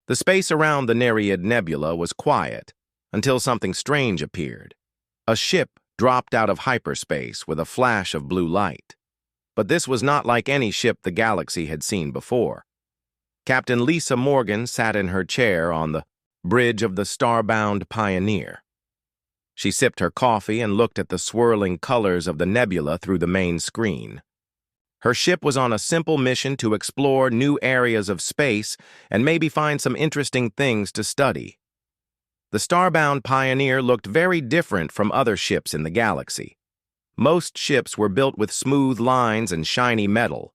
The space around the Nereid Nebula was quiet until something strange appeared. A ship dropped out of hyperspace with a flash of blue light. But this was not like any ship the galaxy had seen before. Captain Lisa Morgan sat in her chair on the bridge of the Starbound Pioneer. She sipped her coffee and looked at the swirling colors of the nebula through the main screen. Her ship was on a simple mission to explore new areas of space and maybe find some interesting things to study. The Starbound Pioneer looked very different from other ships in the galaxy. Most ships were built with smooth lines and shiny metal.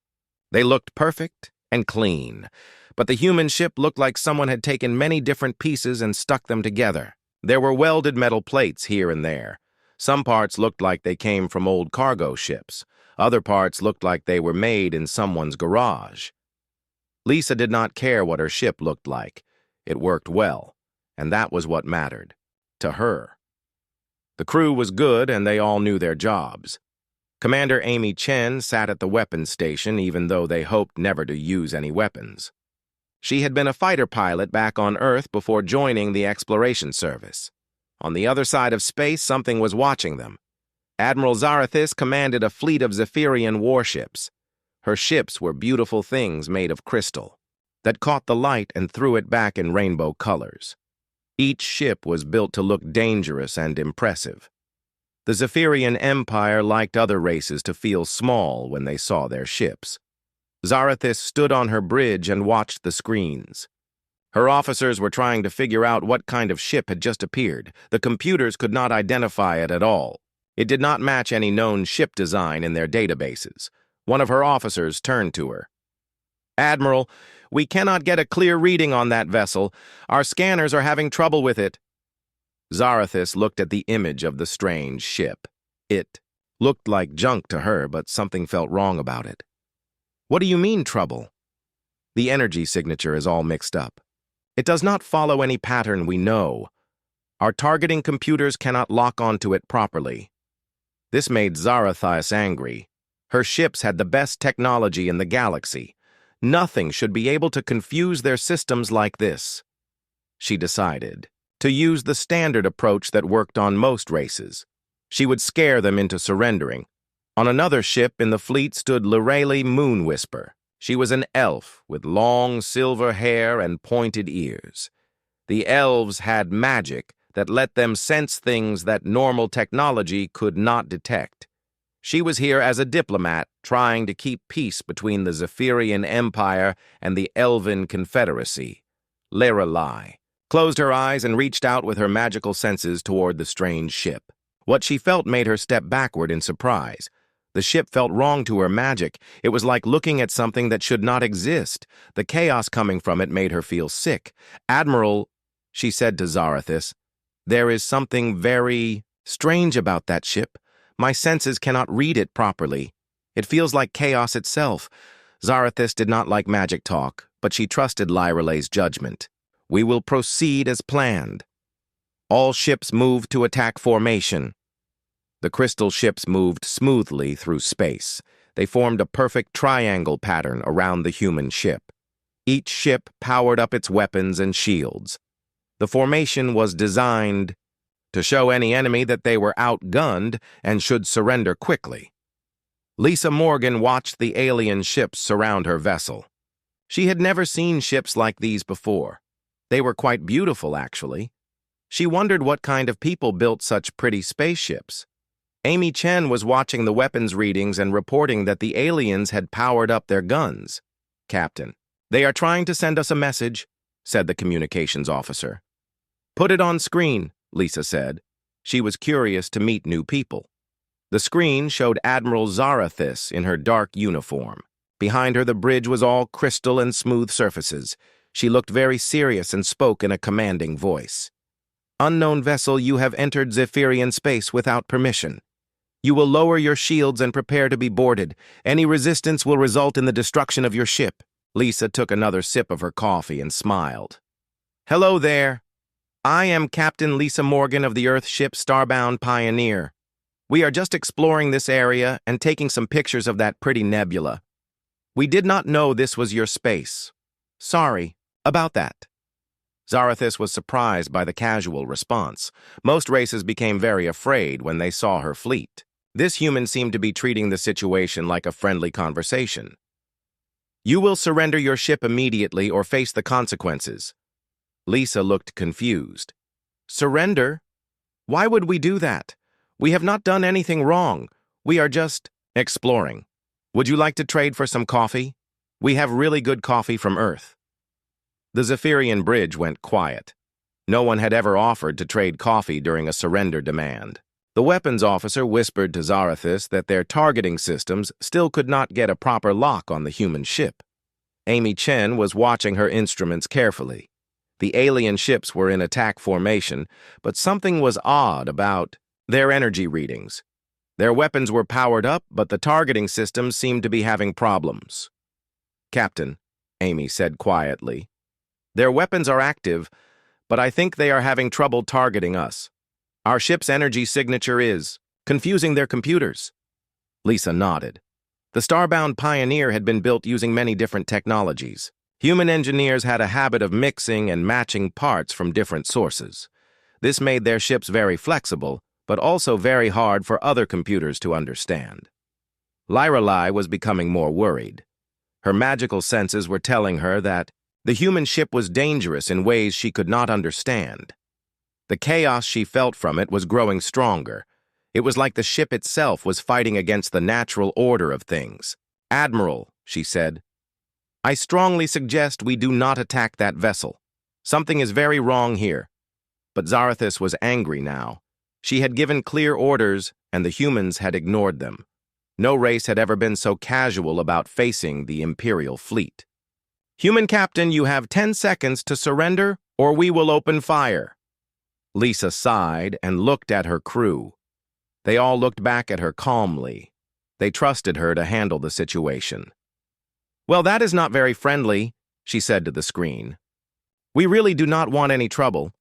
They looked perfect and clean, but the human ship looked like someone had taken many different pieces and stuck them together. There were welded metal plates here and there. Some parts looked like they came from old cargo ships. Other parts looked like they were made in someone's garage. Lisa did not care what her ship looked like. It worked well, and that was what mattered to her. The crew was good, and they all knew their jobs. Commander Amy Chen sat at the weapons station, even though they hoped never to use any weapons. She had been a fighter pilot back on Earth before joining the exploration service. On the other side of space, something was watching them. Admiral Zarathis commanded a fleet of Zephyrian warships. Her ships were beautiful things made of crystal that caught the light and threw it back in rainbow colors. Each ship was built to look dangerous and impressive. The Zephyrian Empire liked other races to feel small when they saw their ships. Zarathis stood on her bridge and watched the screens. Her officers were trying to figure out what kind of ship had just appeared. The computers could not identify it at all. It did not match any known ship design in their databases. One of her officers turned to her. "Admiral, we cannot get a clear reading on that vessel. Our scanners are having trouble with it." Zarathis looked at the image of the strange ship. It looked like junk to her, but something felt wrong about it. "What do you mean, trouble?" "The energy signature is all mixed up. It does not follow any pattern we know. Our targeting computers cannot lock onto it properly." This made Zarathis angry. Her ships had the best technology in the galaxy. Nothing should be able to confuse their systems like this. She decided to use the standard approach that worked on most races. She would scare them into surrendering. On another ship in the fleet stood Lorelei Moonwhisper. She was an elf with long silver hair and pointed ears. The elves had magic that let them sense things that normal technology could not detect. She was here as a diplomat, trying to keep peace between the Zephyrian Empire and the Elven Confederacy. Lorelei closed her eyes and reached out with her magical senses toward the strange ship. What she felt made her step backward in surprise. The ship felt wrong to her magic. It was like looking at something that should not exist. The chaos coming from it made her feel sick. "Admiral," she said to Zarathis, "there is something very strange about that ship. My senses cannot read it properly. It feels like chaos itself." Zarathis did not like magic talk, but she trusted Lorelei's judgment. "We will proceed as planned. All ships move to attack formation." The crystal ships moved smoothly through space. They formed a perfect triangle pattern around the human ship. Each ship powered up its weapons and shields. The formation was designed to show any enemy that they were outgunned and should surrender quickly. Lisa Morgan watched the alien ships surround her vessel. She had never seen ships like these before. They were quite beautiful, actually. She wondered what kind of people built such pretty spaceships. Amy Chen was watching the weapons readings and reporting that the aliens had powered up their guns. "Captain, they are trying to send us a message," said the communications officer. "Put it on screen," Lisa said. She was curious to meet new people. The screen showed Admiral Zarathis in her dark uniform. Behind her, the bridge was all crystal and smooth surfaces. She looked very serious and spoke in a commanding voice. "Unknown vessel, you have entered Zephyrian space without permission. You will lower your shields and prepare to be boarded. Any resistance will result in the destruction of your ship." Lisa took another sip of her coffee and smiled. "Hello there. I am Captain Lisa Morgan of the Earth ship Starbound Pioneer. We are just exploring this area and taking some pictures of that pretty nebula. We did not know this was your space. Sorry about that." Zarathis was surprised by the casual response. Most races became very afraid when they saw her fleet. This human seemed to be treating the situation like a friendly conversation. "You will surrender your ship immediately or face the consequences." Lisa looked confused. "Surrender? Why would we do that? We have not done anything wrong. We are just exploring. Would you like to trade for some coffee? We have really good coffee from Earth." The Zephyrian bridge went quiet. No one had ever offered to trade coffee during a surrender demand. The weapons officer whispered to Zarathis that their targeting systems still could not get a proper lock on the human ship. Amy Chen was watching her instruments carefully. The alien ships were in attack formation, but something was odd about their energy readings. Their weapons were powered up, but the targeting systems seemed to be having problems. "Captain," Amy said quietly, "their weapons are active, but I think they are having trouble targeting us. Our ship's energy signature is confusing their computers." Lisa nodded. The Starbound Pioneer had been built using many different technologies. Human engineers had a habit of mixing and matching parts from different sources. This made their ships very flexible, but also very hard for other computers to understand. Lyralai was becoming more worried. Her magical senses were telling her that the human ship was dangerous in ways she could not understand. The chaos she felt from it was growing stronger. It was like the ship itself was fighting against the natural order of things. "Admiral," she said, "I strongly suggest we do not attack that vessel. Something is very wrong here." But Zarathis was angry now. She had given clear orders, and the humans had ignored them. No race had ever been so casual about facing the Imperial fleet. "Human captain, you have 10 seconds to surrender, or we will open fire." Lisa sighed and looked at her crew. They all looked back at her calmly. They trusted her to handle the situation. "Well, that is not very friendly," she said to the screen. "We really do not want any trouble.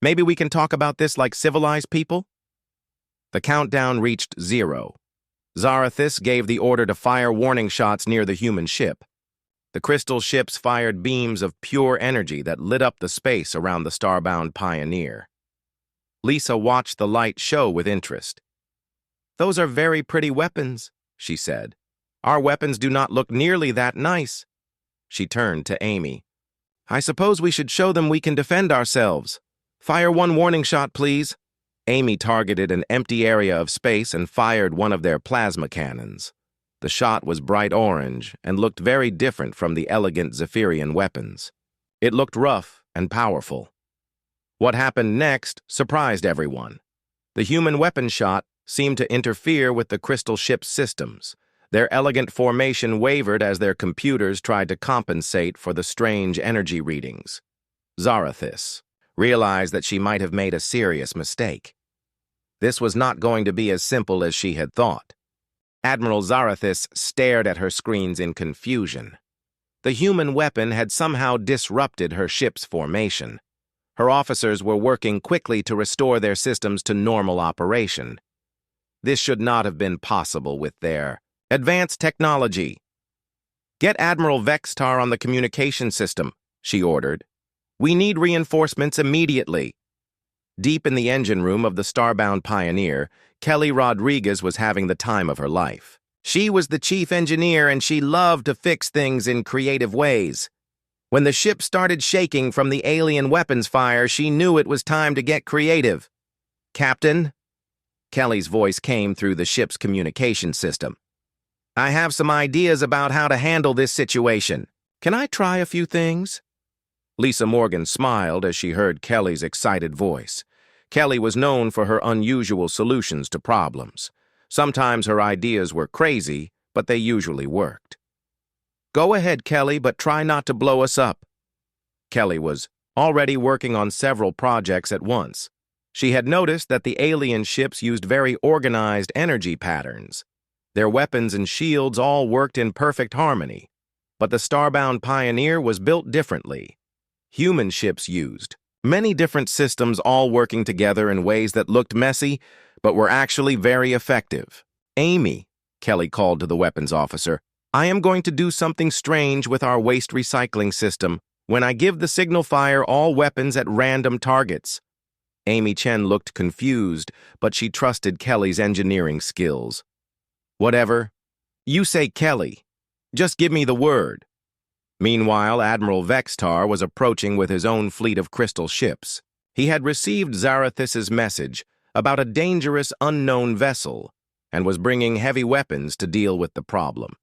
Maybe we can talk about this like civilized people?" The countdown reached 0. Zarathis gave the order to fire warning shots near the human ship. The crystal ships fired beams of pure energy that lit up the space around the Starbound Pioneer. Lisa watched the light show with interest. "Those are very pretty weapons," she said. "Our weapons do not look nearly that nice." She turned to Amy. "I suppose we should show them we can defend ourselves. Fire one warning shot, please." Amy targeted an empty area of space and fired one of their plasma cannons. The shot was bright orange and looked very different from the elegant Zephyrian weapons. It looked rough and powerful. What happened next surprised everyone. The human weapon shot seemed to interfere with the crystal ship's systems. Their elegant formation wavered as their computers tried to compensate for the strange energy readings. Zarathis realized that she might have made a serious mistake. This was not going to be as simple as she had thought. Admiral Zarathis stared at her screens in confusion. The human weapon had somehow disrupted her ship's formation. Her officers were working quickly to restore their systems to normal operation. This should not have been possible with their advanced technology. "Get Admiral Vextar on the communication system," she ordered. "We need reinforcements immediately." Deep in the engine room of the Starbound Pioneer, Kelly Rodriguez was having the time of her life. She was the chief engineer and she loved to fix things in creative ways. When the ship started shaking from the alien weapons fire, she knew it was time to get creative. "Captain?" Kelly's voice came through the ship's communication system. "I have some ideas about how to handle this situation. Can I try a few things?" Lisa Morgan smiled as she heard Kelly's excited voice. Kelly was known for her unusual solutions to problems. Sometimes her ideas were crazy, but they usually worked. "Go ahead, Kelly, but try not to blow us up." Kelly was already working on several projects at once. She had noticed that the alien ships used very organized energy patterns. Their weapons and shields all worked in perfect harmony. But the Starbound Pioneer was built differently. Human ships used many different systems all working together in ways that looked messy, but were actually very effective. "Amy," Kelly called to the weapons officer, "I am going to do something strange with our waste recycling system. When I give the signal, fire all weapons at random targets. Amy Chen looked confused, but she trusted Kelly's engineering skills. Whatever. You say Kelly. Just give me the word. Meanwhile, Admiral Vextar was approaching with his own fleet of crystal ships. He had received Zarathus's message about a dangerous unknown vessel and was bringing heavy weapons to deal with the problem.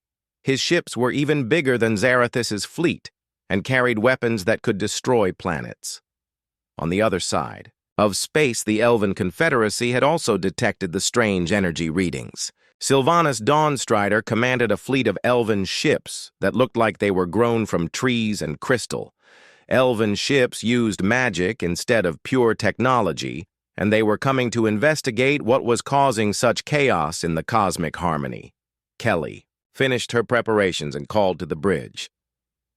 His ships were even bigger than Zarathus's fleet and carried weapons that could destroy planets. On the other side of space, the Elven Confederacy had also detected the strange energy readings. Sylvanas Dawnstrider commanded a fleet of elven ships that looked like they were grown from trees and crystal. Elven ships used magic instead of pure technology, and they were coming to investigate what was causing such chaos in the cosmic harmony. Kelly finished her preparations and called to the bridge.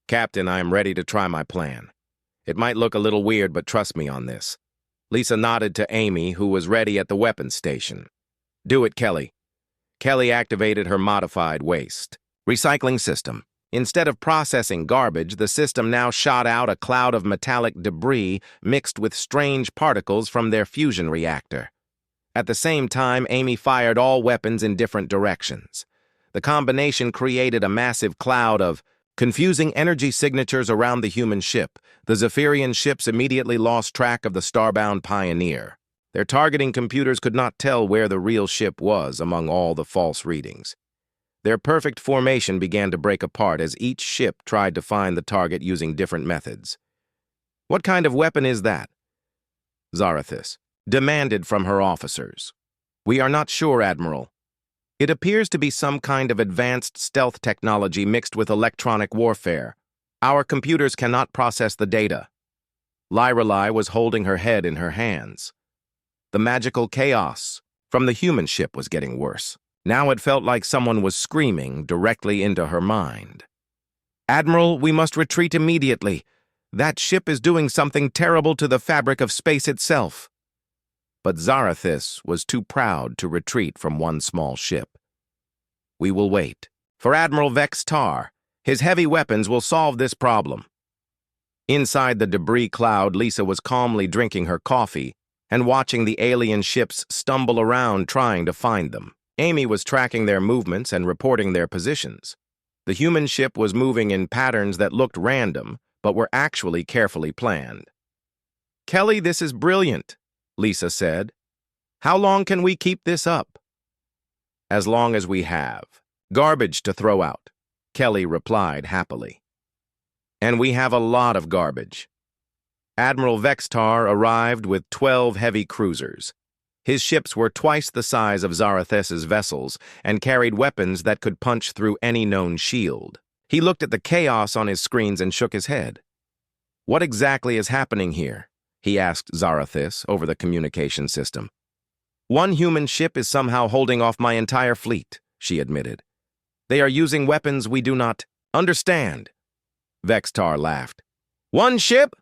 Captain, I am ready to try my plan. It might look a little weird, but trust me on this. Lisa nodded to Amy, who was ready at the weapons station. Do it, Kelly. Kelly activated her modified waste recycling system. Instead of processing garbage, the system now shot out a cloud of metallic debris mixed with strange particles from their fusion reactor. At the same time, Amy fired all weapons in different directions. The combination created a massive cloud of confusing energy signatures around the human ship. The Zephyrian ships immediately lost track of the Starbound Pioneer. Their targeting computers could not tell where the real ship was among all the false readings. Their perfect formation began to break apart as each ship tried to find the target using different methods. What kind of weapon is that? Zarathus demanded from her officers. We are not sure, Admiral. It appears to be some kind of advanced stealth technology mixed with electronic warfare. Our computers cannot process the data. Lyrelai was holding her head in her hands. The magical chaos from the human ship was getting worse. Now it felt like someone was screaming directly into her mind. Admiral, we must retreat immediately. That ship is doing something terrible to the fabric of space itself. But Zarathus was too proud to retreat from one small ship. We will wait. For Admiral Vextar, his heavy weapons will solve this problem. Inside the debris cloud, Lisa was calmly drinking her coffee and watching the alien ships stumble around trying to find them. Amy was tracking their movements and reporting their positions. The human ship was moving in patterns that looked random, but were actually carefully planned. Kelly, this is brilliant, Lisa said. How long can we keep this up? As long as we have garbage to throw out, Kelly replied happily. And we have a lot of garbage. Admiral Vextar arrived with 12 heavy cruisers. His ships were twice the size of Zarathus's vessels and carried weapons that could punch through any known shield. He looked at the chaos on his screens and shook his head. What exactly is happening here? He asked Zarathus over the communication system. One human ship is somehow holding off my entire fleet, she admitted. They are using weapons we do not understand. Vextar laughed. One ship?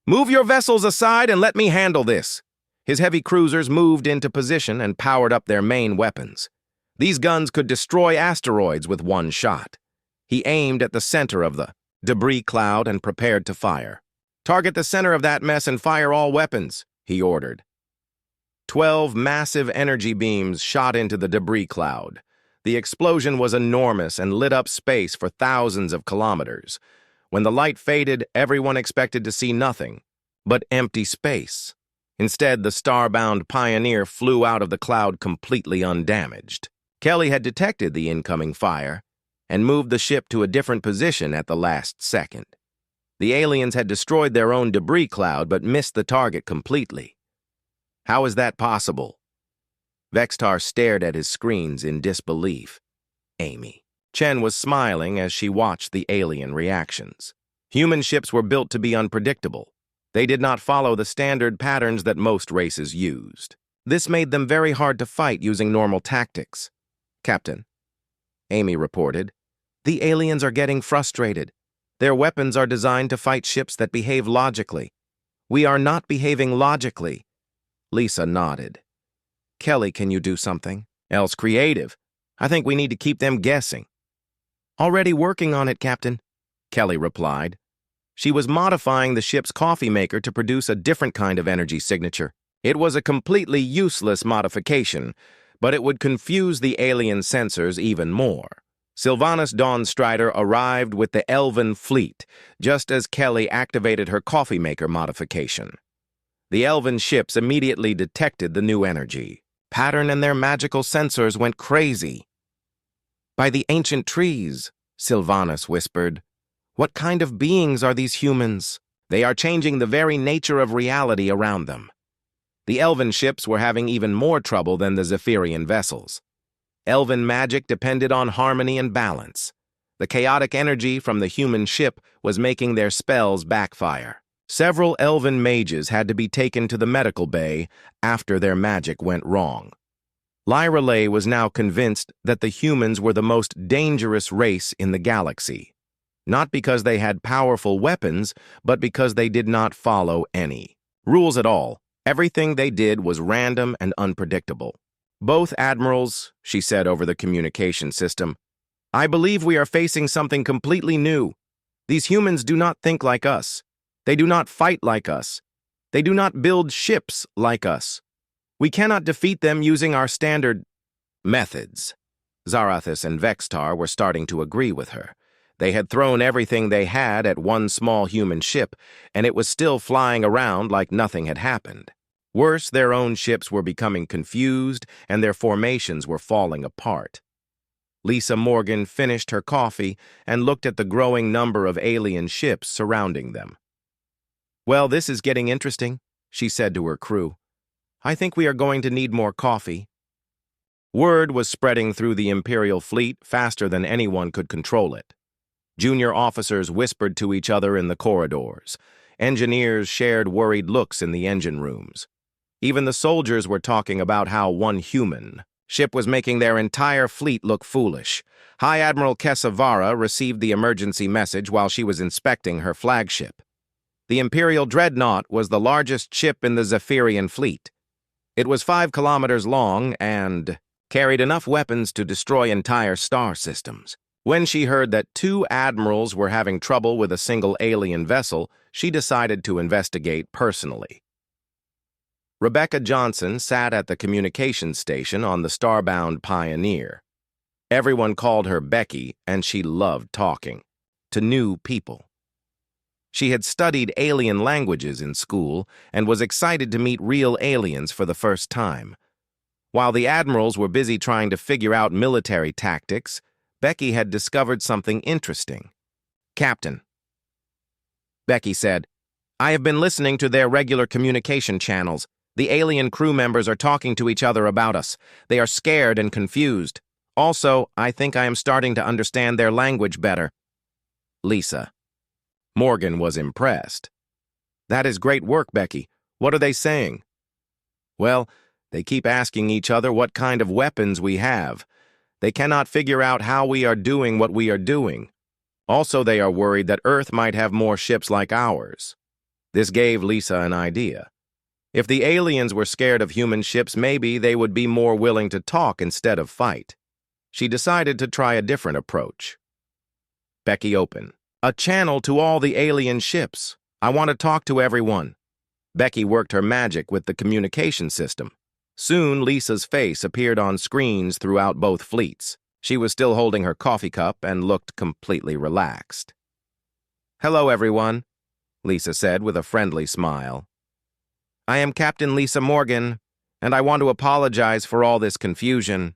Move your vessels aside and let me handle this. His heavy cruisers moved into position and powered up their main weapons. These guns could destroy asteroids with one shot. He aimed at the center of the debris cloud and prepared to fire. Target the center of that mess and fire all weapons, he ordered. 12 massive energy beams shot into the debris cloud. The explosion was enormous and lit up space for thousands of kilometers. When the light faded, everyone expected to see nothing but empty space. Instead, the starbound Pioneer flew out of the cloud completely undamaged. Kelly had detected the incoming fire and moved the ship to a different position at the last second. The aliens had destroyed their own debris cloud but missed the target completely. How is that possible? Vextar stared at his screens in disbelief. Amy Chen was smiling as she watched the alien reactions. Human ships were built to be unpredictable. They did not follow the standard patterns that most races used. This made them very hard to fight using normal tactics. Captain, Amy reported, the aliens are getting frustrated. Their weapons are designed to fight ships that behave logically. We are not behaving logically. Lisa nodded. Kelly, can you do something else creative? I think we need to keep them guessing. Already working on it, Captain, Kelly replied. She was modifying the ship's coffee maker to produce a different kind of energy signature. It was a completely useless modification, but it would confuse the alien sensors even more. Sylvanas Dawnstrider arrived with the Elven fleet, just as Kelly activated her coffee maker modification. The Elven ships immediately detected the new energy. Pattern and their magical sensors went crazy. "By the ancient trees," Sylvanas whispered. "What kind of beings are these humans? They are changing the very nature of reality around them." The Elven ships were having even more trouble than the Zephyrian vessels. Elven magic depended on harmony and balance. The chaotic energy from the human ship was making their spells backfire. Several Elven mages had to be taken to the medical bay after their magic went wrong. Lyra Lay was now convinced that the humans were the most dangerous race in the galaxy, not because they had powerful weapons, but because they did not follow any rules at all. Everything they did was random and unpredictable. "Both admirals," she said over the communication system, "I believe we are facing something completely new. These humans do not think like us. They do not fight like us. They do not build ships like us. We cannot defeat them using our standard methods." Zarathus and Vextar were starting to agree with her. They had thrown everything they had at one small human ship, and it was still flying around like nothing had happened. Worse, their own ships were becoming confused, and their formations were falling apart. Lisa Morgan finished her coffee and looked at the growing number of alien ships surrounding them. "Well, this is getting interesting," she said to her crew. "I think we are going to need more coffee." Word was spreading through the Imperial fleet faster than anyone could control it. Junior officers whispered to each other in the corridors. Engineers shared worried looks in the engine rooms. Even the soldiers were talking about how one human ship was making their entire fleet look foolish. High Admiral Kesavara received the emergency message while she was inspecting her flagship. The Imperial Dreadnought was the largest ship in the Zephyrian fleet. It was 5 kilometers long and carried enough weapons to destroy entire star systems. When she heard that 2 admirals were having trouble with a single alien vessel, she decided to investigate personally. Rebecca Johnson sat at the communications station on the Starbound Pioneer. Everyone called her Becky, and she loved talking to new people. She had studied alien languages in school and was excited to meet real aliens for the first time. While the admirals were busy trying to figure out military tactics, Becky had discovered something interesting. "Captain," Becky said, "I have been listening to their regular communication channels. The alien crew members are talking to each other about us. They are scared and confused. Also, I think I am starting to understand their language better." Lisa. Morgan was impressed. "That is great work, Becky. What are they saying?" "Well, they keep asking each other what kind of weapons we have. They cannot figure out how we are doing what we are doing. Also, they are worried that Earth might have more ships like ours." This gave Lisa an idea. If the aliens were scared of human ships, maybe they would be more willing to talk instead of fight. She decided to try a different approach. Becky opened. "A channel to all the alien ships. I want to talk to everyone." Becky worked her magic with the communication system. Soon, Lisa's face appeared on screens throughout both fleets. She was still holding her coffee cup and looked completely relaxed. "Hello, everyone," Lisa said with a friendly smile. "I am Captain Lisa Morgan, and I want to apologize for all this confusion.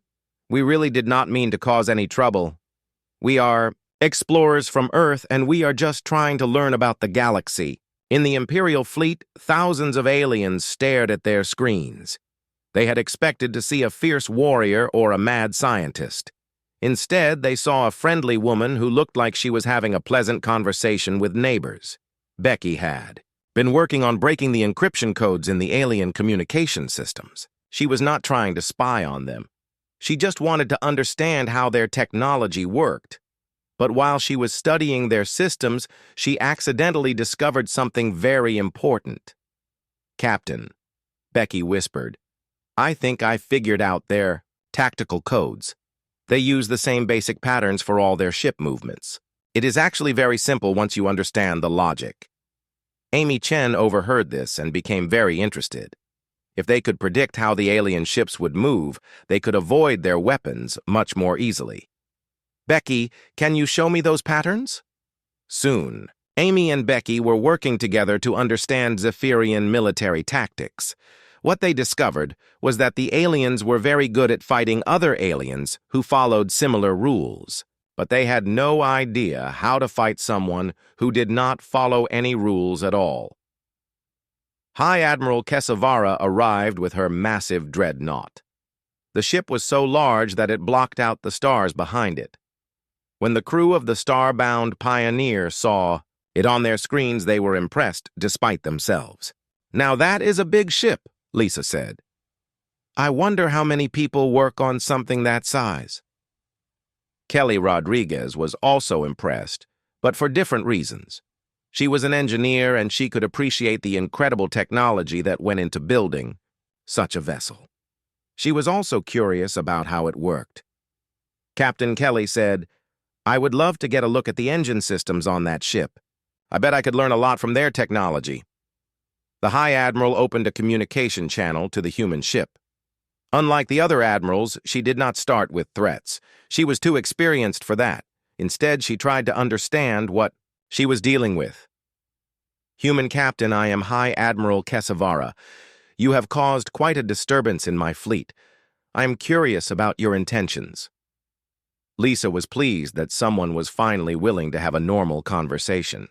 We really did not mean to cause any trouble. We are explorers from Earth, and we are just trying to learn about the galaxy." In the Imperial fleet, thousands of aliens stared at their screens. They had expected to see a fierce warrior or a mad scientist. Instead, they saw a friendly woman who looked like she was having a pleasant conversation with neighbors. Becky had been working on breaking the encryption codes in the alien communication systems. She was not trying to spy on them. She just wanted to understand how their technology worked. But while she was studying their systems, she accidentally discovered something very important. "Captain," Becky whispered, "I think I figured out their tactical codes. They use the same basic patterns for all their ship movements. It is actually very simple once you understand the logic. Amy Chen overheard this and became very interested. If they could predict how the alien ships would move, they could avoid their weapons much more easily. Becky, can you show me those patterns? Soon, Amy and Becky were working together to understand Zephyrian military tactics. What they discovered was that the aliens were very good at fighting other aliens who followed similar rules, but they had no idea how to fight someone who did not follow any rules at all. High Admiral Kesavara arrived with her massive dreadnought. The ship was so large that it blocked out the stars behind it. When the crew of the Starbound Pioneer saw it on their screens, they were impressed despite themselves. "Now that is a big ship," Lisa said. "I wonder how many people work on something that size." Kelly Rodriguez was also impressed, but for different reasons. She was an engineer and she could appreciate the incredible technology that went into building such a vessel. She was also curious about how it worked. Captain Kelly said, "I would love to get a look at the engine systems on that ship. I bet I could learn a lot from their technology." The High Admiral opened a communication channel to the human ship. Unlike the other admirals, she did not start with threats. She was too experienced for that. Instead, she tried to understand what she was dealing with. "Human Captain, I am High Admiral Kesavara. You have caused quite a disturbance in my fleet. I am curious about your intentions." Lisa was pleased that someone was finally willing to have a normal conversation.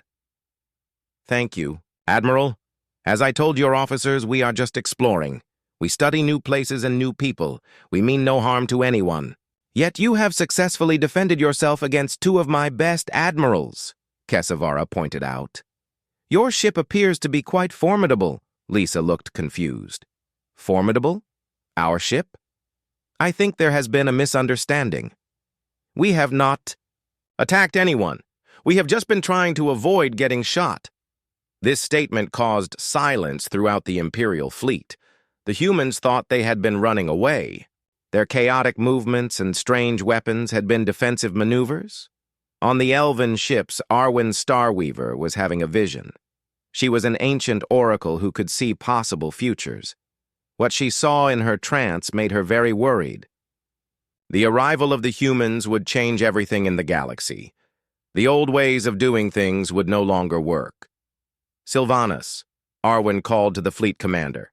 "Thank you, Admiral. As I told your officers, we are just exploring. We study new places and new people. We mean no harm to anyone. Yet you have successfully defended yourself against two of my best admirals," Kesavara pointed out. "Your ship appears to be quite formidable." Lisa looked confused. "Formidable? Our ship? I think there has been a misunderstanding. We have not attacked anyone. We have just been trying to avoid getting shot." This statement caused silence throughout the Imperial fleet. The humans thought they had been running away. Their chaotic movements and strange weapons had been defensive maneuvers. On the elven ships, Arwen Starweaver was having a vision. She was an ancient oracle who could see possible futures. What she saw in her trance made her very worried. The arrival of the humans would change everything in the galaxy. The old ways of doing things would no longer work. "Sylvanas," Arwen called to the fleet commander.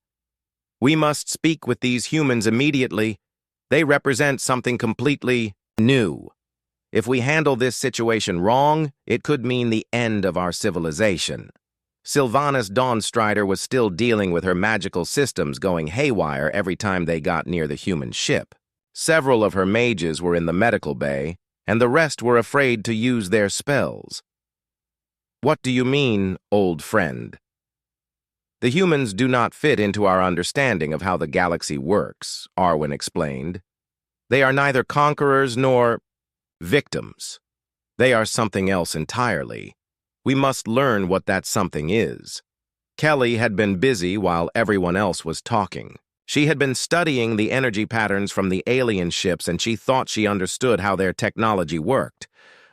"We must speak with these humans immediately. They represent something completely new. If we handle this situation wrong, it could mean the end of our civilization." Sylvanas Dawnstrider was still dealing with her magical systems going haywire every time they got near the human ship. Several of her mages were in the medical bay, and the rest were afraid to use their spells. "What do you mean, old friend?" "The humans do not fit into our understanding of how the galaxy works," Arwen explained. "They are neither conquerors nor victims. They are something else entirely. We must learn what that something is." Kelly had been busy while everyone else was talking. She had been studying the energy patterns from the alien ships, and she thought she understood how their technology worked.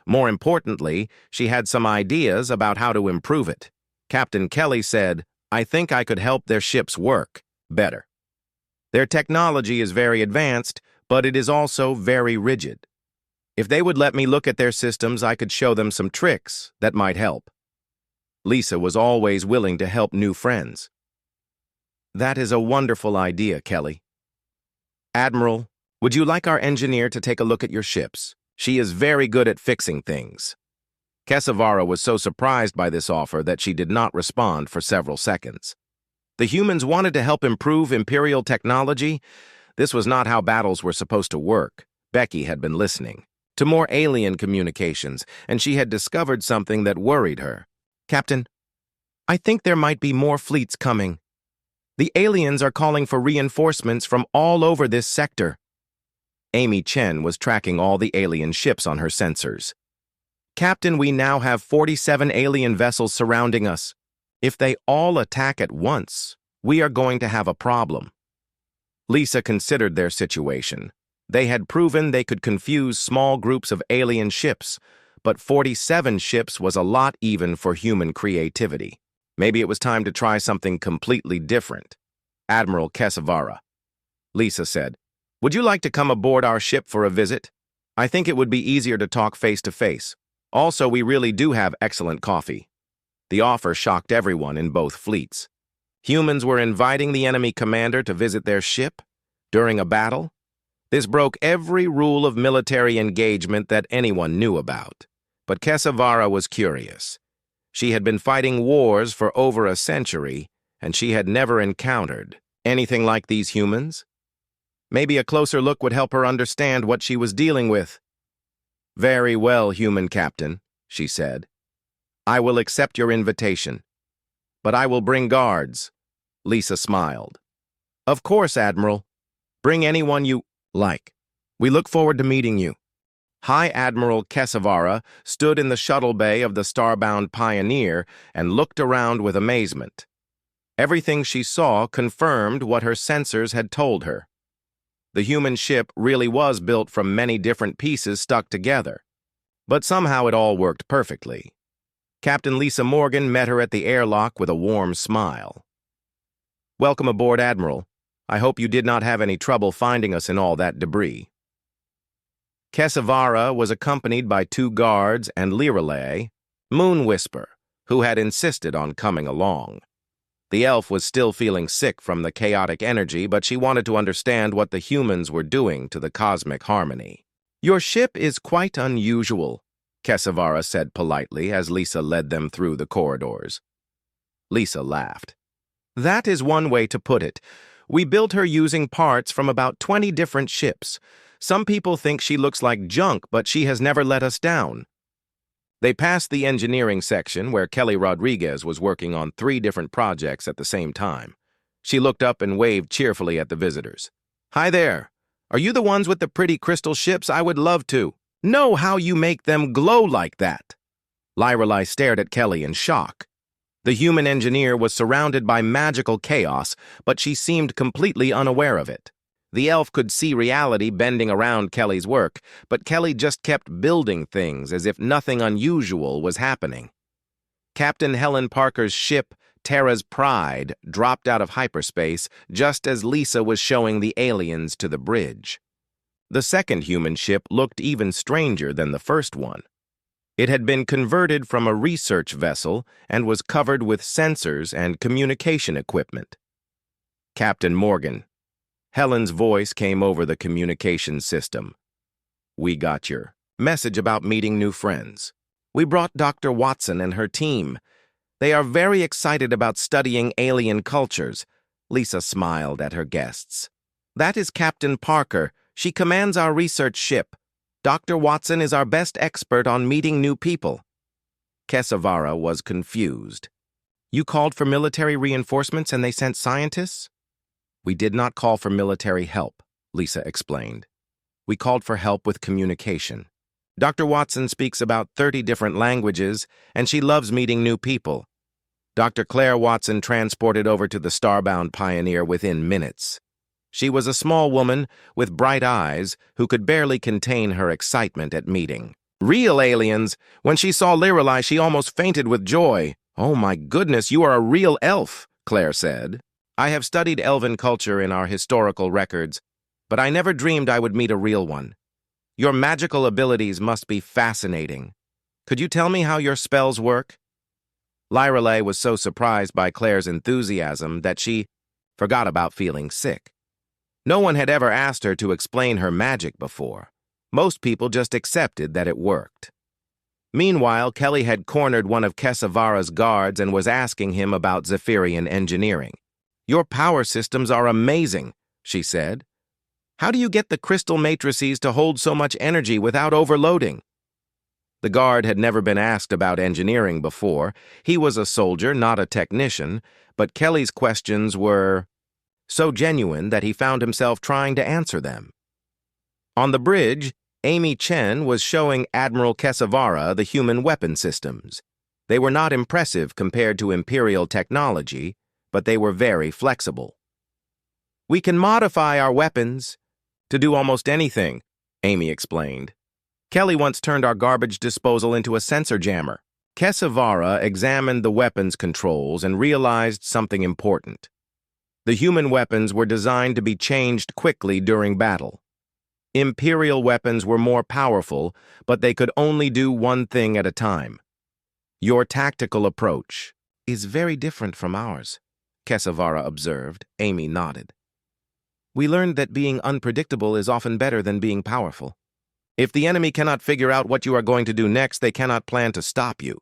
More importantly, she had some ideas about how to improve it. Captain Kelly said, "I think I could help their ships work better. Their technology is very advanced, but it is also very rigid. If they would let me look at their systems, I could show them some tricks that might help." Lisa was always willing to help new friends. "That is a wonderful idea, Kelly. Admiral, would you like our engineer to take a look at your ships? She is very good at fixing things." Kesavara was so surprised by this offer that she did not respond for several seconds. The humans wanted to help improve Imperial technology. This was not how battles were supposed to work. Becky had been listening to more alien communications, and she had discovered something that worried her. "Captain, I think there might be more fleets coming. The aliens are calling for reinforcements from all over this sector." Amy Chen was tracking all the alien ships on her sensors. "Captain, we now have 47 alien vessels surrounding us. If they all attack at once, we are going to have a problem." Lisa considered their situation. They had proven they could confuse small groups of alien ships, but 47 ships was a lot even for human creativity. Maybe it was time to try something completely different. Admiral Kesavara. Lisa said, "Would you like to come aboard our ship for a visit? I think it would be easier to talk face to face. Also, we really do have excellent coffee." The offer shocked everyone in both fleets. Humans were inviting the enemy commander to visit their ship during a battle? This broke every rule of military engagement that anyone knew about. But Kesavara was curious. She had been fighting wars for over a century, and she had never encountered anything like these humans. Maybe a closer look would help her understand what she was dealing with. "Very well, human captain," she said. "I will accept your invitation. But I will bring guards." Lisa smiled. "Of course, Admiral. Bring anyone you like. We look forward to meeting you." High Admiral Kesavara stood in the shuttle bay of the Starbound Pioneer and looked around with amazement. Everything she saw confirmed what her sensors had told her. The human ship really was built from many different pieces stuck together. But somehow it all worked perfectly. Captain Lisa Morgan met her at the airlock with a warm smile. "Welcome aboard, Admiral. I hope you did not have any trouble finding us in all that debris." Kesavara was accompanied by 2 guards and Lirelei, Moon Whisper, who had insisted on coming along. The elf was still feeling sick from the chaotic energy, but she wanted to understand what the humans were doing to the cosmic harmony. "Your ship is quite unusual," Kesavara said politely as Lisa led them through the corridors. Lisa laughed. "That is one way to put it. We built her using parts from about 20 different ships. Some people think she looks like junk, but she has never let us down." They passed the engineering section where Kelly Rodriguez was working on 3 different projects at the same time. She looked up and waved cheerfully at the visitors. "Hi there. Are you the ones with the pretty crystal ships? I would love to know how you make them glow like that." Lirelei stared at Kelly in shock. The human engineer was surrounded by magical chaos, but she seemed completely unaware of it. The elf could see reality bending around Kelly's work, but Kelly just kept building things as if nothing unusual was happening. Captain Helen Parker's ship, Terra's Pride, dropped out of hyperspace just as Lisa was showing the aliens to the bridge. The second human ship looked even stranger than the first one. It had been converted from a research vessel and was covered with sensors and communication equipment. "Captain Morgan." Helen's voice came over the communication system. "We got your message about meeting new friends. We brought Dr. Watson and her team. They are very excited about studying alien cultures." Lisa smiled at her guests. "That is Captain Parker. She commands our research ship. Dr. Watson is our best expert on meeting new people." Kesavara was confused. "You called for military reinforcements and they sent scientists?" "We did not call for military help," Lisa explained. "We called for help with communication. Dr. Watson speaks about 30 different languages, and she loves meeting new people. Dr. Claire Watson transported over to the Starbound Pioneer within minutes. She was a small woman with bright eyes who could barely contain her excitement at meeting real aliens. When she saw Lirelei, she almost fainted with joy. "Oh my goodness, you are a real elf," Claire said. "I have studied elven culture in our historical records, but I never dreamed I would meet a real one. Your magical abilities must be fascinating. Could you tell me how your spells work?" Lirelei was so surprised by Claire's enthusiasm that she forgot about feeling sick. No one had ever asked her to explain her magic before. Most people just accepted that it worked. Meanwhile, Kelly had cornered one of Kesavara's guards and was asking him about Zephyrian engineering. "Your power systems are amazing," she said. "How do you get the crystal matrices to hold so much energy without overloading?" The guard had never been asked about engineering before. He was a soldier, not a technician, but Kelly's questions were so genuine that he found himself trying to answer them. On the bridge, Amy Chen was showing Admiral Kesavara the human weapon systems. They were not impressive compared to Imperial technology, but they were very flexible. "We can modify our weapons to do almost anything," Amy explained. Kelly once turned our garbage disposal into a sensor jammer. Kesavara examined the weapons controls and realized something important. The human weapons were designed to be changed quickly during battle. Imperial weapons were more powerful, but they could only do one thing at a time. Your tactical approach is very different from ours, Kesavara observed. Amy nodded. We learned that being unpredictable is often better than being powerful. If the enemy cannot figure out what you are going to do next, they cannot plan to stop you.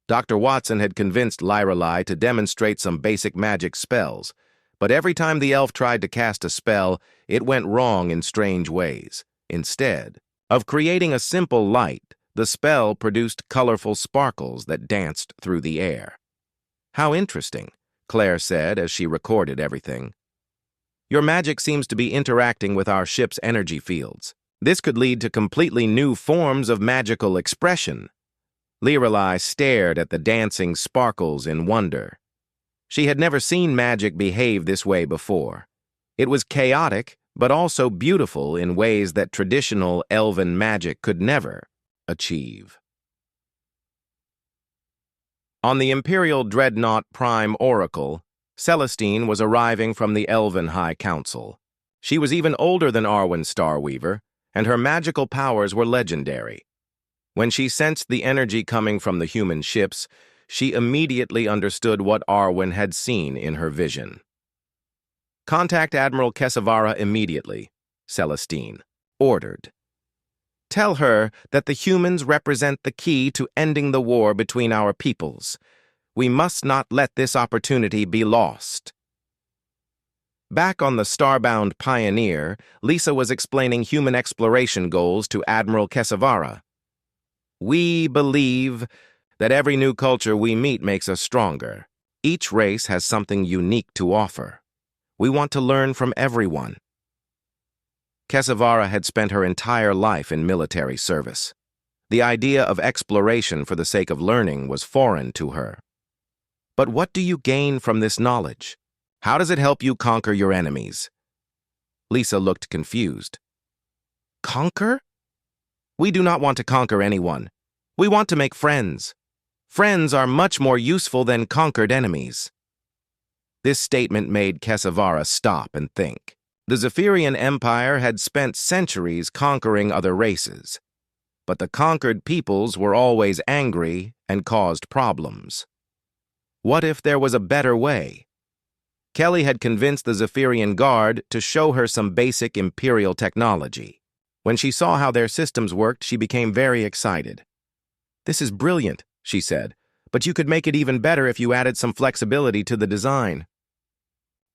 Dr. Watson had convinced Lyrelai to demonstrate some basic magic spells, but every time the elf tried to cast a spell, it went wrong in strange ways. Instead of creating a simple light, the spell produced colorful sparkles that danced through the air. How interesting, Claire said as she recorded everything. Your magic seems to be interacting with our ship's energy fields. This could lead to completely new forms of magical expression. Lyrelai stared at the dancing sparkles in wonder. She had never seen magic behave this way before. It was chaotic, but also beautiful in ways that traditional elven magic could never achieve. On the Imperial Dreadnought Prime Oracle, Celestine was arriving from the Elven High Council. She was even older than Arwen Starweaver, and her magical powers were legendary. When she sensed the energy coming from the human ships, she immediately understood what Arwen had seen in her vision. Contact Admiral Kesavara immediately, Celestine ordered. Tell her that the humans represent the key to ending the war between our peoples. We must not let this opportunity be lost. Back on the Starbound Pioneer, Lisa was explaining human exploration goals to Admiral Kesavara. We believe that every new culture we meet makes us stronger. Each race has something unique to offer. We want to learn from everyone. Kesavara had spent her entire life in military service. The idea of exploration for the sake of learning was foreign to her. But what do you gain from this knowledge? How does it help you conquer your enemies? Lisa looked confused. Conquer? We do not want to conquer anyone. We want to make friends. Friends are much more useful than conquered enemies. This statement made Kesavara stop and think. The Zephyrian Empire had spent centuries conquering other races, but the conquered peoples were always angry and caused problems. What if there was a better way? Kelly had convinced the Zephyrian Guard to show her some basic Imperial technology. When she saw how their systems worked, she became very excited. This is brilliant, she said, but you could make it even better if you added some flexibility to the design.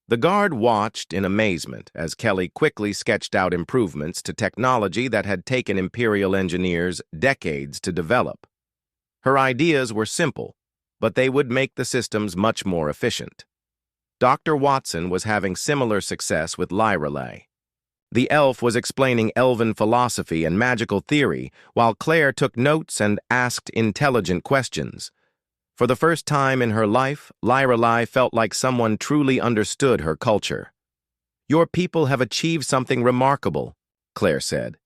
The Guard watched in amazement as Kelly quickly sketched out improvements to technology that had taken Imperial engineers decades to develop. Her ideas were simple, but they would make the systems much more efficient. Dr. Watson was having similar success with Lyrelai. The elf was explaining elven philosophy and magical theory, while Claire took notes and asked intelligent questions. For the first time in her life, Lyrelai felt like someone truly understood her culture. Your people have achieved something remarkable, Claire said.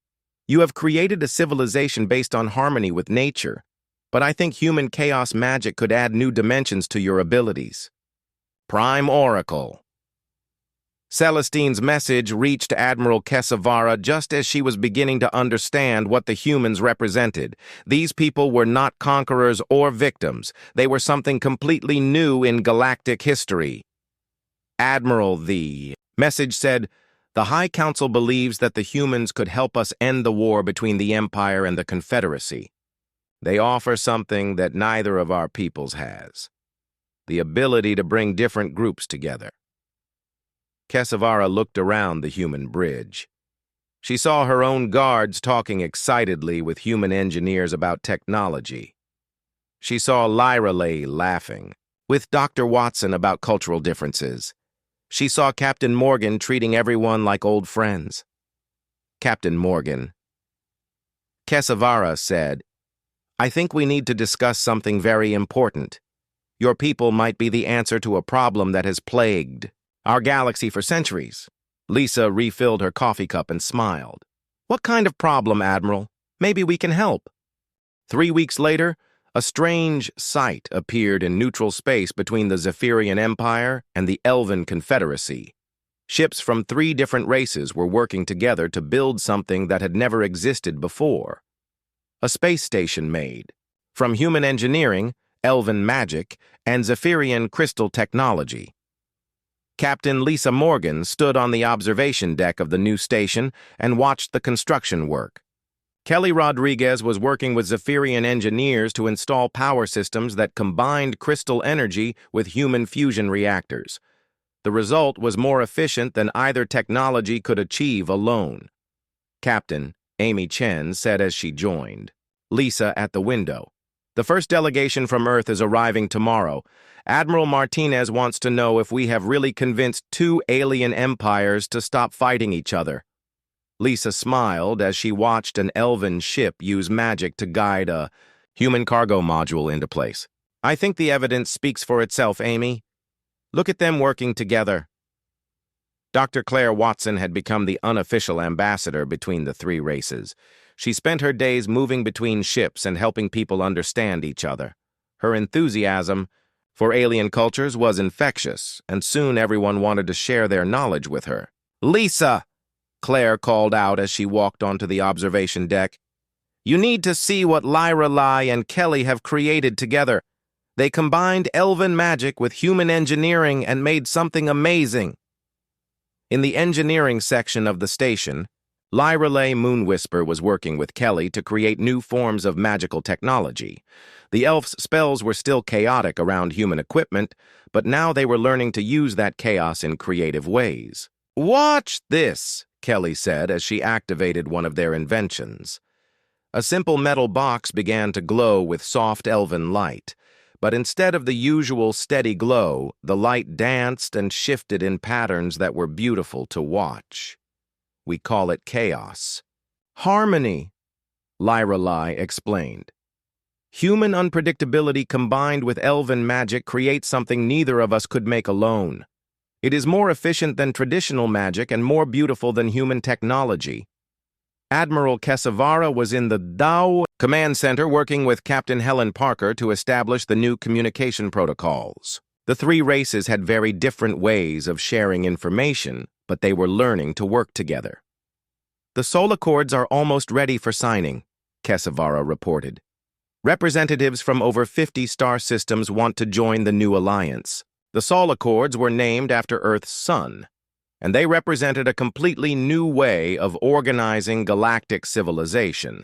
You have created a civilization based on harmony with nature, but I think human chaos magic could add new dimensions to your abilities. Prime Oracle. Celestine's message reached Admiral Kesavara just as she was beginning to understand what the humans represented. These people were not conquerors or victims. They were something completely new in galactic history. Admiral, the message said, the High Council believes that the humans could help us end the war between the Empire and the Confederacy. They offer something that neither of our peoples has. The ability to bring different groups together. Kesavara looked around the human bridge. She saw her own guards talking excitedly with human engineers about technology. She saw Lyrelai laughing with Dr. Watson about cultural differences. She saw Captain Morgan treating everyone like old friends. Captain Morgan. Kesavara said, I think we need to discuss something very important. Your people might be the answer to a problem that has plagued our galaxy for centuries. Lisa refilled her coffee cup and smiled. What kind of problem, Admiral? Maybe we can help." 3 weeks later, a strange sight appeared in neutral space between the Zephyrian Empire and the Elven Confederacy. Ships from 3 different races were working together to build something that had never existed before. A space station made from human engineering, Elven magic, and Zephyrian crystal technology. Captain Lisa Morgan stood on the observation deck of the new station and watched the construction work. Kelly Rodriguez was working with Zephyrian engineers to install power systems that combined crystal energy with human fusion reactors. The result was more efficient than either technology could achieve alone. Captain Amy Chen said as she joined Lisa at the window, "The first delegation from Earth is arriving tomorrow. Admiral Martinez wants to know if we have really convinced 2 alien empires to stop fighting each other." Lisa smiled as she watched an elven ship use magic to guide a human cargo module into place. "I think the evidence speaks for itself, Amy. Look at them working together." Dr. Claire Watson had become the unofficial ambassador between the 3 races. She spent her days moving between ships and helping people understand each other. Her enthusiasm for alien cultures was infectious, and soon everyone wanted to share their knowledge with her. "Lisa!" Claire called out as she walked onto the observation deck. "You need to see what Lyra Lai and Kelly have created together. They combined elven magic with human engineering and made something amazing." In the engineering section of the station, Lyra Lai Moonwhisper was working with Kelly to create new forms of magical technology. The elf's spells were still chaotic around human equipment, but now they were learning to use that chaos in creative ways. "Watch this," Kelly said as she activated one of their inventions. A simple metal box began to glow with soft elven light, but instead of the usual steady glow, the light danced and shifted in patterns that were beautiful to watch. "We call it chaos." "Harmony," Lyra Lai explained. "Human unpredictability combined with elven magic creates something neither of us could make alone. It is more efficient than traditional magic and more beautiful than human technology." Admiral Kesavara was in the Dao Command Center working with Captain Helen Parker to establish the new communication protocols. The 3 races had very different ways of sharing information, but they were learning to work together. "The Soul Accords are almost ready for signing," Kesavara reported. "Representatives from over 50 star systems want to join the new alliance. The Soul Accords were named after Earth's sun, and they represented a completely new way of organizing galactic civilization.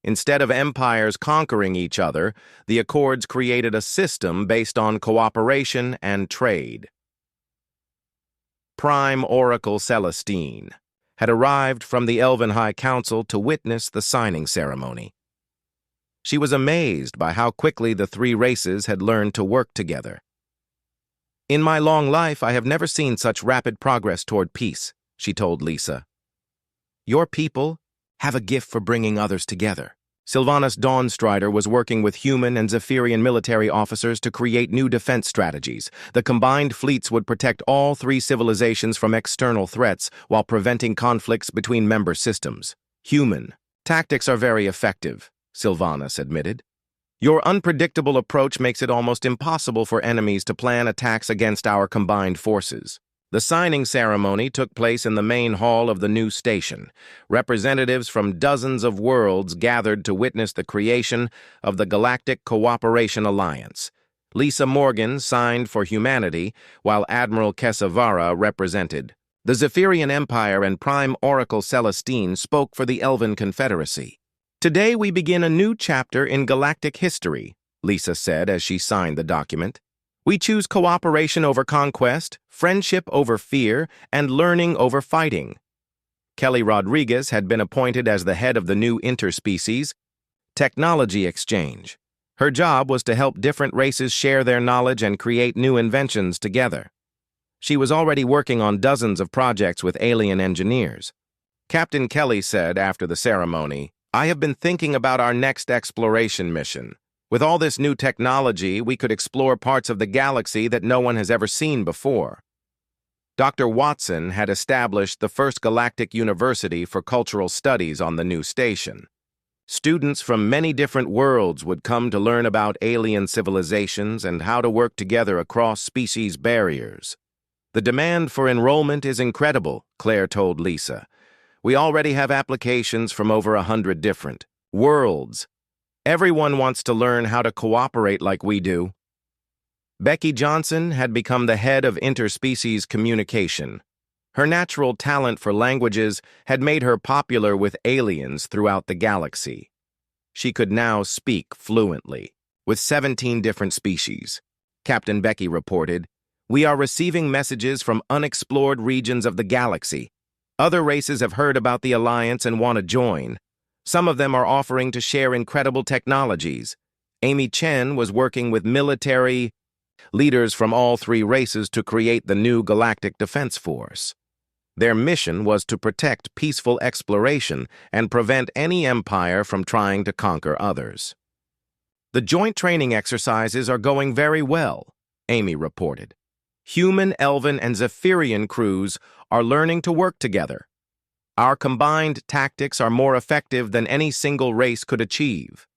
Instead of empires conquering each other, the Accords created a system based on cooperation and trade." Prime Oracle Celestine had arrived from the Elven High Council to witness the signing ceremony. She was amazed by how quickly the 3 races had learned to work together. "In my long life, I have never seen such rapid progress toward peace," she told Lisa. "Your people have a gift for bringing others together." Sylvanas Dawnstrider was working with human and Zephyrian military officers to create new defense strategies. The combined fleets would protect all 3 civilizations from external threats while preventing conflicts between member systems. "Human tactics are very effective," Sylvanas admitted. "Your unpredictable approach makes it almost impossible for enemies to plan attacks against our combined forces." The signing ceremony took place in the main hall of the new station. Representatives from dozens of worlds gathered to witness the creation of the Galactic Cooperation Alliance. Lisa Morgan signed for humanity, while Admiral Kesavara represented. The Zephyrian Empire and Prime Oracle Celestine spoke for the Elven Confederacy. "Today we begin a new chapter in galactic history," Lisa said as she signed the document. "We choose cooperation over conquest, friendship over fear, and learning over fighting." Kelly Rodriguez had been appointed as the head of the new interspecies technology exchange. Her job was to help different races share their knowledge and create new inventions together. She was already working on dozens of projects with alien engineers. Captain Kelly said after the ceremony, "I have been thinking about our next exploration mission. With all this new technology, we could explore parts of the galaxy that no one has ever seen before." Dr. Watson had established the first galactic university for cultural studies on the new station. Students from many different worlds would come to learn about alien civilizations and how to work together across species barriers. The demand for enrollment is incredible, Claire told Lisa. We already have applications from over 100 different worlds. Everyone wants to learn how to cooperate like we do. Becky Johnson had become the head of interspecies communication. Her natural talent for languages had made her popular with aliens throughout the galaxy. She could now speak fluently, with 17 different species. Captain Becky reported, "We are receiving messages from unexplored regions of the galaxy. Other races have heard about the Alliance and want to join. Some of them are offering to share incredible technologies. Amy Chen was working with military leaders from all three races to create the new Galactic Defense Force. Their mission was to protect peaceful exploration and prevent any empire from trying to conquer others." "The joint training exercises are going very well," Amy reported. "Human, Elven, and Zephyrian crews are learning to work together. Our combined tactics are more effective than any single race could achieve."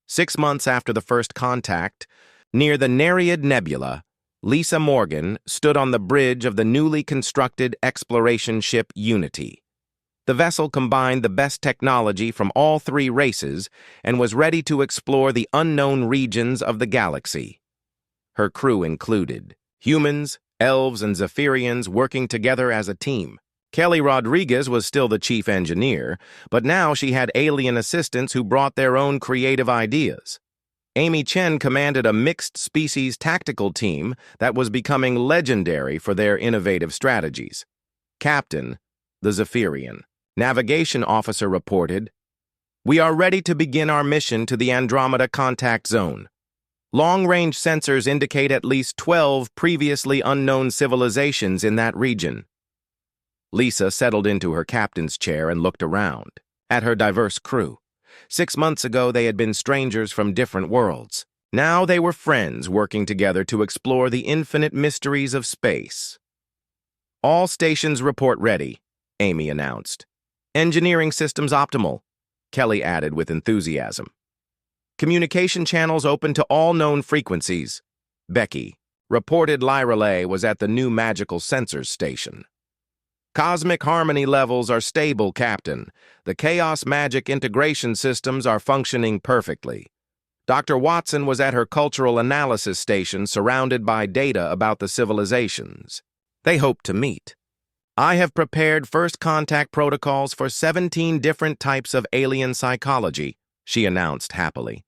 6 months after the first contact, near the Nereid Nebula, Lisa Morgan stood on the bridge of the newly constructed exploration ship Unity. The vessel combined the best technology from all three races and was ready to explore the unknown regions of the galaxy. Her crew included humans, elves, and Zephyrians working together as a team. Kelly Rodriguez was still the chief engineer, but now she had alien assistants who brought their own creative ideas. Amy Chen commanded a mixed-species tactical team that was becoming legendary for their innovative strategies. Captain, the Zephyrian, navigation officer reported, "We are ready to begin our mission to the Andromeda Contact Zone. Long-range sensors indicate at least 12 previously unknown civilizations in that region." Lisa settled into her captain's chair and looked around at her diverse crew. 6 months ago, they had been strangers from different worlds. Now they were friends working together to explore the infinite mysteries of space. "All stations report ready," Amy announced. "Engineering systems optimal," Kelly added with enthusiasm. "Communication channels open to all known frequencies." Becky reported Lyrelay was at the new magical sensors station. "Cosmic harmony levels are stable, Captain. The chaos magic integration systems are functioning perfectly." Dr. Watson was at her cultural analysis station surrounded by data about the civilizations. They hoped to meet. "I have prepared first contact protocols for 17 different types of alien psychology," she announced happily.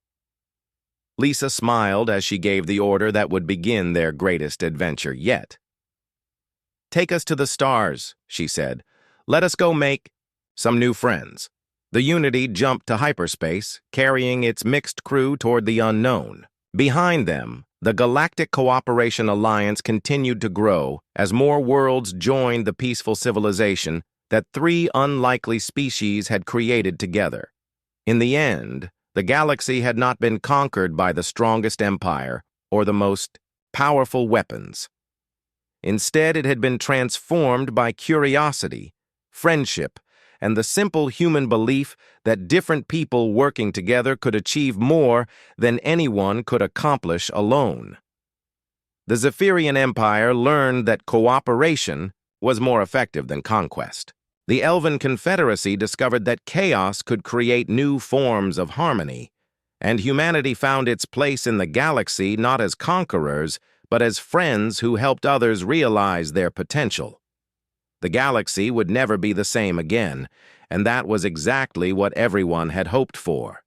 Lisa smiled as she gave the order that would begin their greatest adventure yet. "Take us to the stars," she said. "Let us go make some new friends." The Unity jumped to hyperspace, carrying its mixed crew toward the unknown. Behind them, the Galactic Cooperation Alliance continued to grow as more worlds joined the peaceful civilization that three unlikely species had created together. In the end, the galaxy had not been conquered by the strongest empire or the most powerful weapons. Instead, it had been transformed by curiosity, friendship, and the simple human belief that different people working together could achieve more than anyone could accomplish alone. The Zephyrian Empire learned that cooperation was more effective than conquest. The Elven Confederacy discovered that chaos could create new forms of harmony, and humanity found its place in the galaxy not as conquerors, but as friends who helped others realize their potential. The galaxy would never be the same again, and that was exactly what everyone had hoped for.